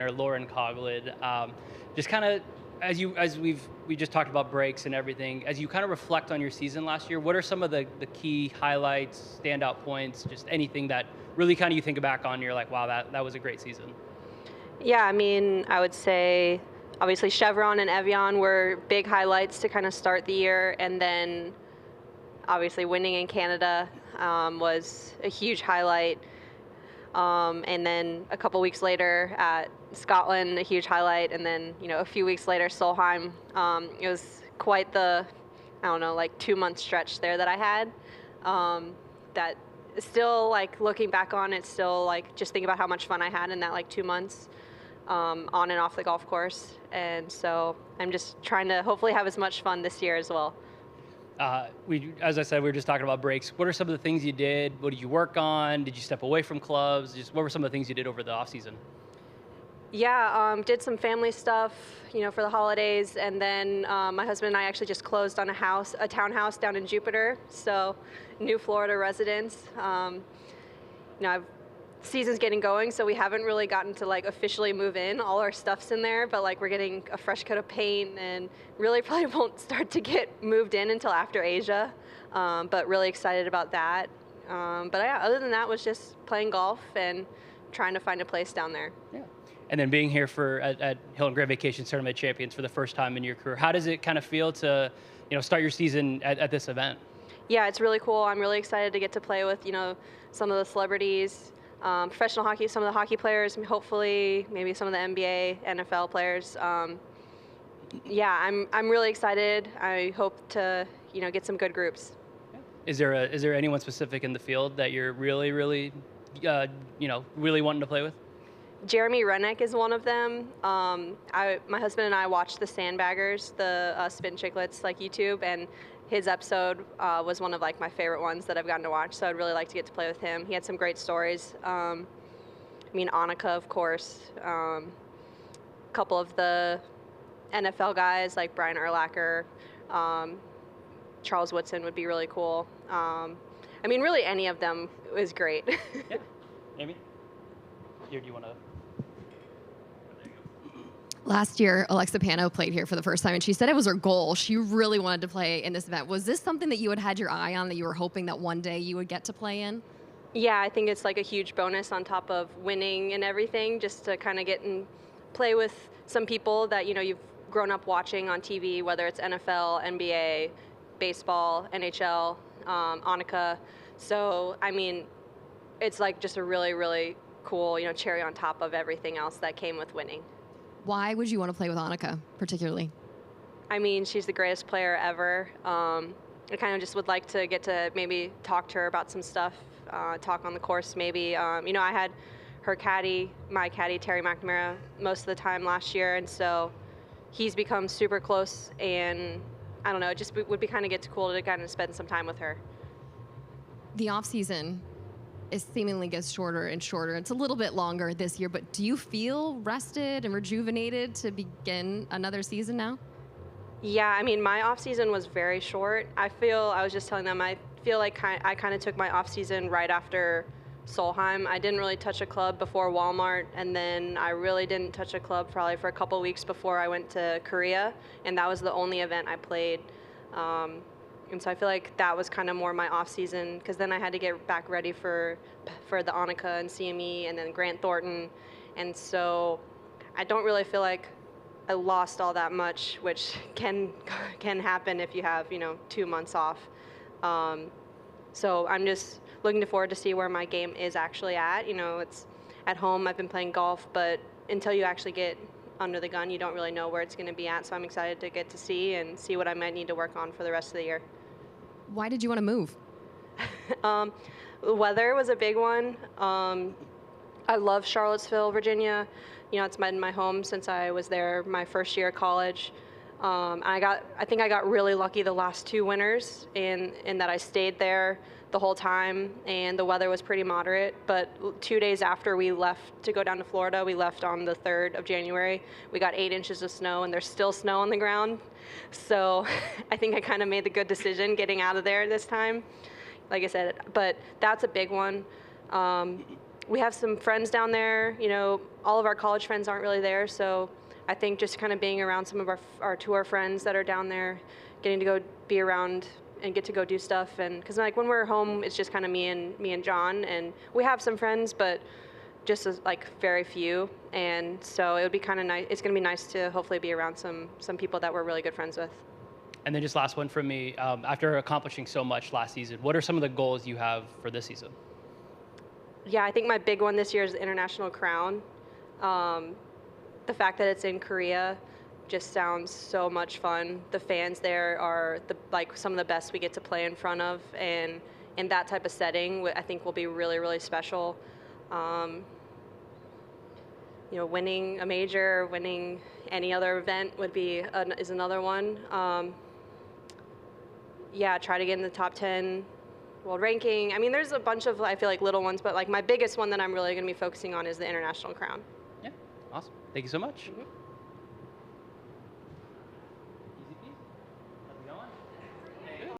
or Lauren Coughlin. Just kind of we just talked about breaks and everything. As you kind of reflect on your season last year, what are some of the key highlights, standout points, just anything that really kind of you think back on? You're like, wow, that was a great season. Yeah, I mean, I would say obviously Chevron and Evian were big highlights to kind of start the year, and then obviously winning in Canada was a huge highlight. And then a couple weeks later at Scotland, a huge highlight, and then a few weeks later Solheim. It was quite the, I don't know, like 2 month stretch there that I had. That still, like, looking back on it, still like just think about how much fun I had in that like 2 months. On and off the golf course, and so I'm just trying to hopefully have as much fun this year as well. As I said, we were just talking about breaks. What are some of the things you did? What did you work on? Did you step away from clubs? Just what were some of the things you did over the off season? Yeah, did some family stuff, for the holidays, and then my husband and I actually just closed on a townhouse down in Jupiter, so new Florida residence. Season's getting going, so we haven't really gotten to like officially move in. All our stuff's in there, but like we're getting a fresh coat of paint, and really probably won't start to get moved in until after Asia. But really excited about that. But yeah, other than that was just playing golf and trying to find a place down there. Yeah. And then being here at Hilton Grand Vacations Tournament of Champions for the first time in your career, how does it kind of feel to, start your season at this event? Yeah, it's really cool. I'm really excited to get to play with, some of the celebrities. Professional hockey, some of the hockey players, hopefully maybe some of the NBA, NFL players. Yeah, I'm really excited. I hope to get some good groups. Is there anyone specific in the field that you're really really wanting to play with? Jeremy Rennick is one of them. My husband and I watched the Sandbaggers, the Spin Chicklets, like YouTube, and his episode was one of like my favorite ones that I've gotten to watch. So I'd really like to get to play with him. He had some great stories. Annika, of course. A couple of the NFL guys like Brian Urlacher, Charles Woodson would be really cool. Really any of them is great. Yeah. Amy? Here, do you want to? Last year, Alexa Pano played here for the first time, and she said it was her goal. She really wanted to play in this event. Was this something that you had your eye on, that you were hoping that one day you would get to play in? Yeah, I think it's like a huge bonus on top of winning and everything, just to kind of get and play with some people that you've grown up watching on TV, whether it's NFL, NBA, baseball, NHL, Annika. So it's like just a really, really cool, cherry on top of everything else that came with winning. Why would you want to play with Annika particularly? She's the greatest player ever. I kind of just would like to get to maybe talk to her about some stuff, talk on the course maybe. I had her caddy, my caddy, Terry McNamara, most of the time last year, and so he's become super close, and I don't know, it just would be kind of cool to kind of spend some time with her. The off season seemingly gets shorter and shorter. It's a little bit longer this year, but do you feel rested and rejuvenated to begin another season now? Yeah, my off season was very short. I was just telling them, I feel like I kind of took my off season right after Solheim. I didn't really touch a club before Walmart, and then I really didn't touch a club probably for a couple weeks before I went to Korea, and that was the only event I played. And so I feel like that was kind of more my off season, because then I had to get back ready for the Annika and CME and then Grant Thornton. And so I don't really feel like I lost all that much, which can happen if you have 2 months off. So I'm just looking forward to see where my game is actually at. It's at home. I've been playing golf, but until you actually get under the gun, you don't really know where it's going to be at. So I'm excited to get to see what I might need to work on for the rest of the year. Why did you want to move? The weather was a big one. I love Charlottesville, Virginia. It's been my home since I was there my first year of college. I think I got really lucky the last 2 winters in that I stayed there the whole time, and the weather was pretty moderate. But 2 days after we left to go down to Florida, we left on the 3rd of January, we got 8 inches of snow, and there's still snow on the ground. So I think I kind of made the good decision getting out of there this time, like I said. But that's a big one. we have some friends down there. You know, all of our college friends aren't really there, so I think just kind of being around some of our tour friends that are down there, getting to go be around and get to go do stuff, and because like when we're home, it's just kind of me and John, and we have some friends, but just like very few, and so it would be kind of nice. It's going to be nice to hopefully be around some people that we're really good friends with. And then just last one from me. After accomplishing so much last season, what are some of the goals you have for this season? Yeah, I think my big one this year is the International Crown. The fact that it's in Korea just sounds so much fun. The fans there are like some of the best we get to play in front of, and in that type of setting, I think will be really, really special. You know, winning a major, winning any other event would be is another one. Yeah, try to get in the top 10 world ranking. I mean, there's a bunch of, I feel like, little ones, but like my biggest one that I'm really going to be focusing on is the International Crown. Yeah, awesome. Thank you so much. Mm-hmm.